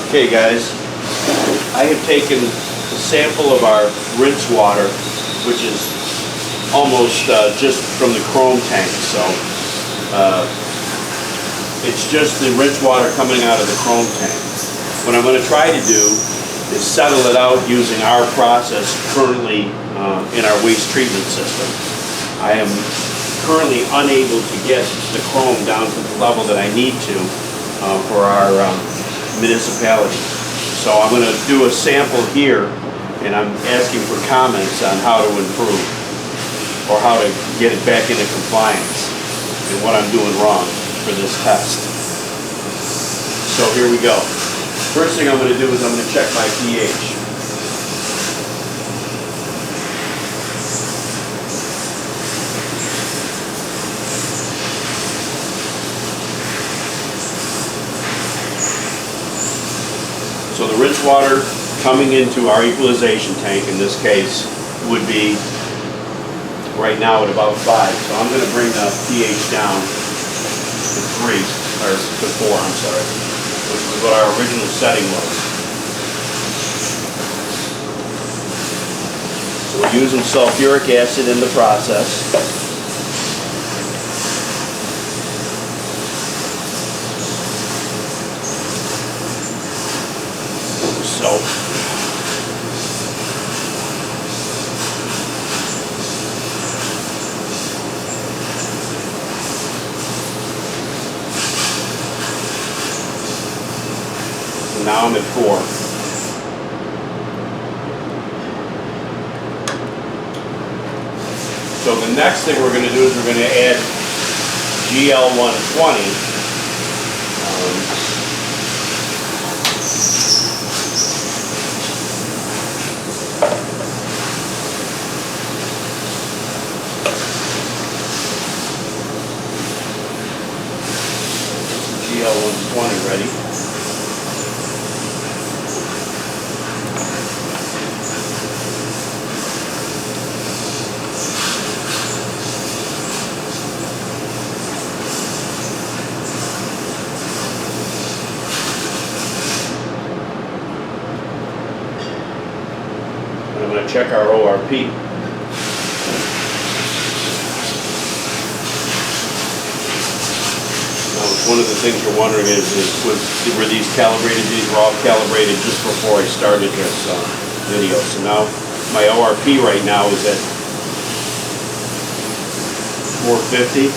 Okay guys, I have taken a sample of our rinse water, which is almost just from the chrome tank, so it's just the rinse water coming out of the chrome tank. What I'm going to try to do is settle it out using our process currently in our waste treatment system. I am currently unable to get the chrome down to the level that I need to for our municipality. So I'm going to do a sample here, and I'm asking for comments on how to improve or how to get it back into compliance and what I'm doing wrong for this test. So here we go. First thing I'm going to do is I'm going to check my pH. So the rinse water coming into our equalization tank, in this case, would be right now at about 5. So I'm going to bring the pH down to 3, or to 4, I'm sorry, which is what our original setting was. So we're using sulfuric acid in the process. So now I'm at 4. So the next thing we're going to do is we're going to add GL120. GL120 ready. And I'm going to check our ORP. One of the things you're wondering is were these calibrated? These were all calibrated just before I started this video. So now my ORP right now is at 450.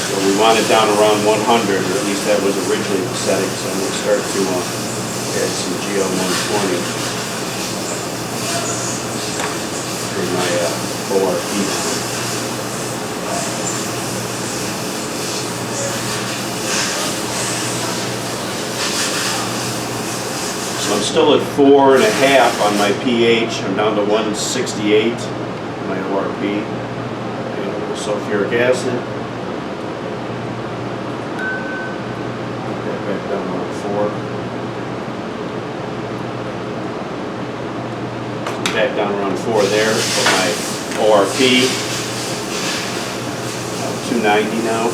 So we want it down around 100, or at least that was originally the setting. So I'm going to start to add some GL120 for my ORP down. So I'm still at 4.5 on my pH. I'm down to 168, my ORP. And a little sulfuric acid. Put that back down to around 4. Back down around 4 there. Put my ORP. 290 now.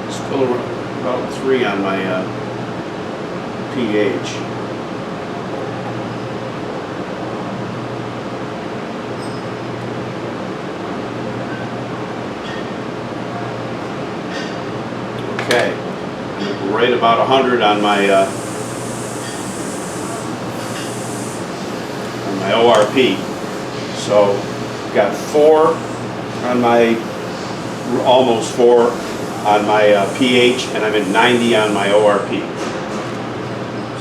Still about 3 on my pH. Okay, right about 100 on my ORP. So got 4 on my, almost 4 on my pH, and I'm at 90 on my ORP.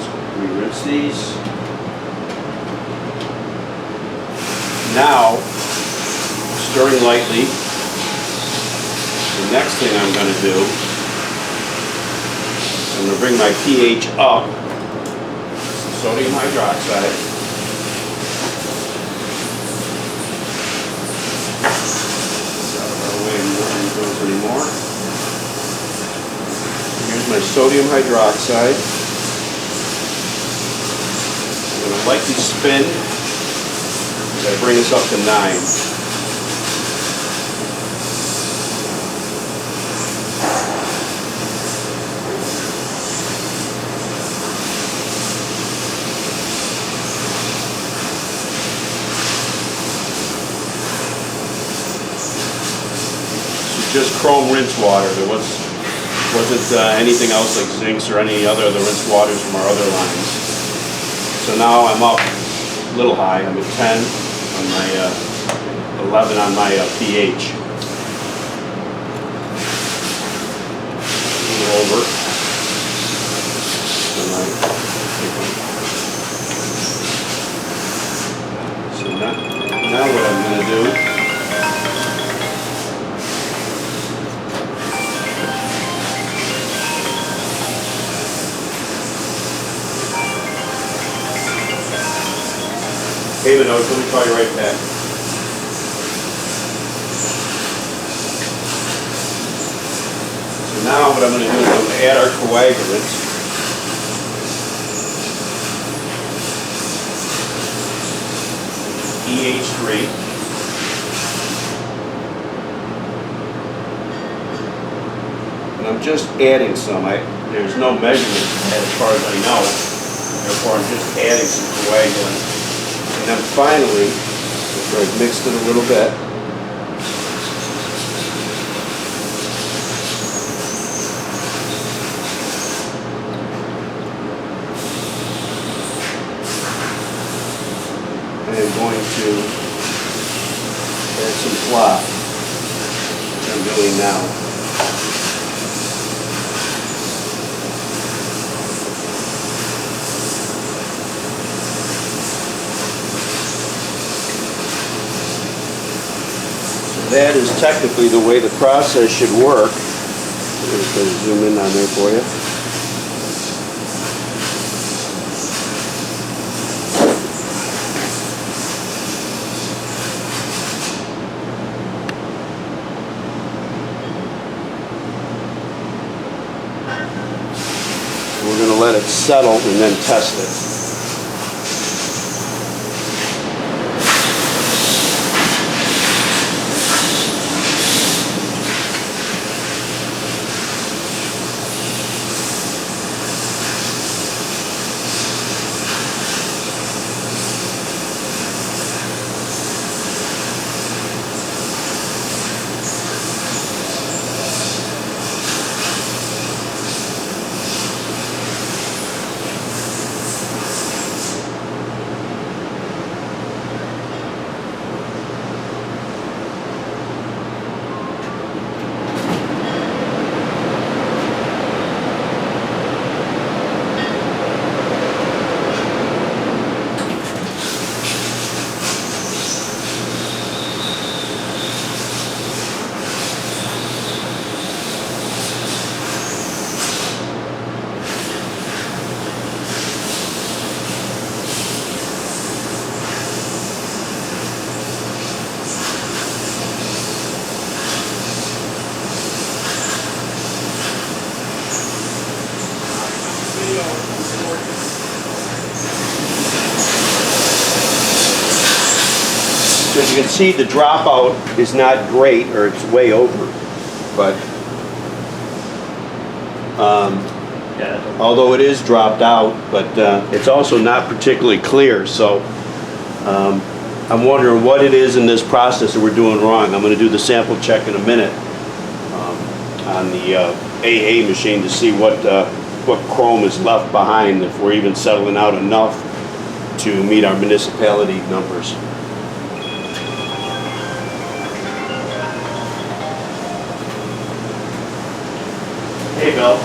So we rinse these. Now stirring lightly. The next thing I'm going to do, I'm going to bring my pH up. Sodium hydroxide. Out of our way, I'm not going to do anymore. Here's my sodium hydroxide. I'm going to lightly spin as I bring this up to 9. Just chrome rinse water. There wasn't anything else like zincs or any other of the rinse waters from our other lines. So now I'm up a little high. I'm at 10 on my 11 on my pH. A little over. So now what I'm going to do. Hey, Minot, let me call you right back. So now what I'm going to do is I'm going to add our coagulant. EH3. And I'm just adding some. There's no measurement as far as I know. Therefore, I'm just adding some coagulant. And then finally, after I've mixed it a little bit, I'm going to add some flop, which I'm doing now. That is technically the way the process should work. I'm going to zoom in on there for you. We're going to let it settle and then test it. So as you can see, the dropout is not great, or it's way over, but although it is dropped out, but it's also not particularly clear. So I'm wondering what it is in this process that we're doing wrong. I'm going to do the sample check in a minute on the AA machine to see what chrome is left behind, if we're even settling out enough to meet our municipality numbers. Hey, Bill.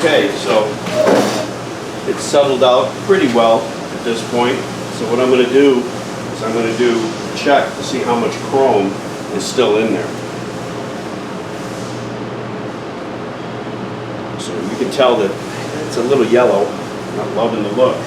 Okay, so it's settled out pretty well at this point. So what I'm going to do is I'm going to do a check to see how much chrome is still in there. So you can tell that it's a little yellow. I'm not loving the look.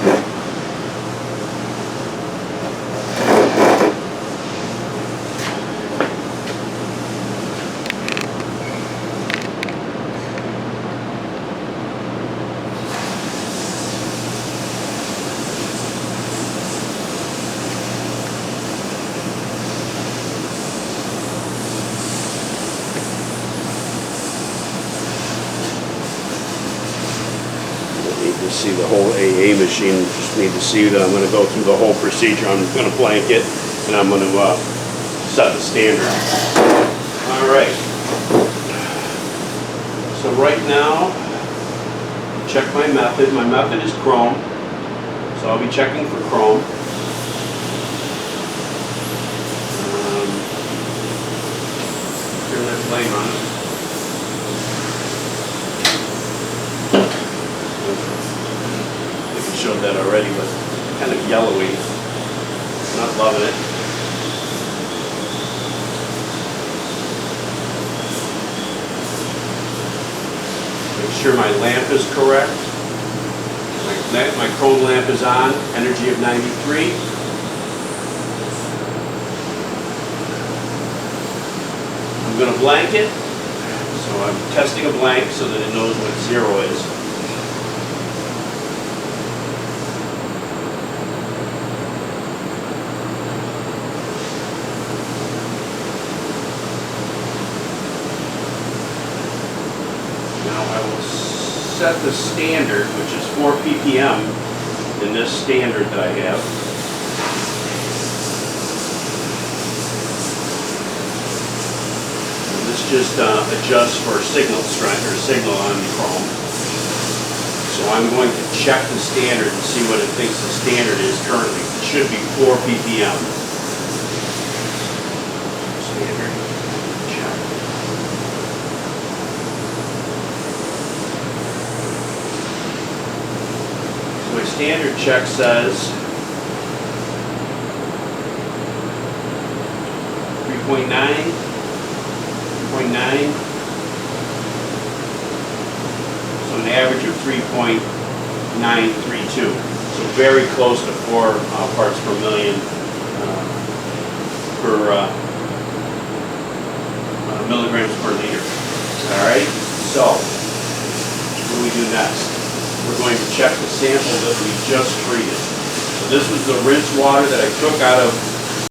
You see the whole AA machine. Just need to see that I'm going to go through the whole procedure. I'm going to blank it and I'm going to set the standard. All right. So right now, check my method. My method is chrome. So I'll be checking for chrome. Turn that flame on. Showed that already, but kind of yellowy. Not loving it. Make sure my lamp is correct. My chrome lamp is on, energy of 93. I'm going to blank it. So I'm testing a blank so that it knows what 0 is. I will set the standard, which is 4 ppm in this standard that I have. And this just adjusts for signal strength or signal on the chrome. So I'm going to check the standard and see what it thinks the standard is currently. It should be 4 ppm. Standard. Check. My standard check says 3.9, 3.9, so an average of 3.932. So very close to 4 parts per million per milligrams per liter. All right, so what do we do next? We're going to check the sample that we just treated. So this was the rinse water that I took out of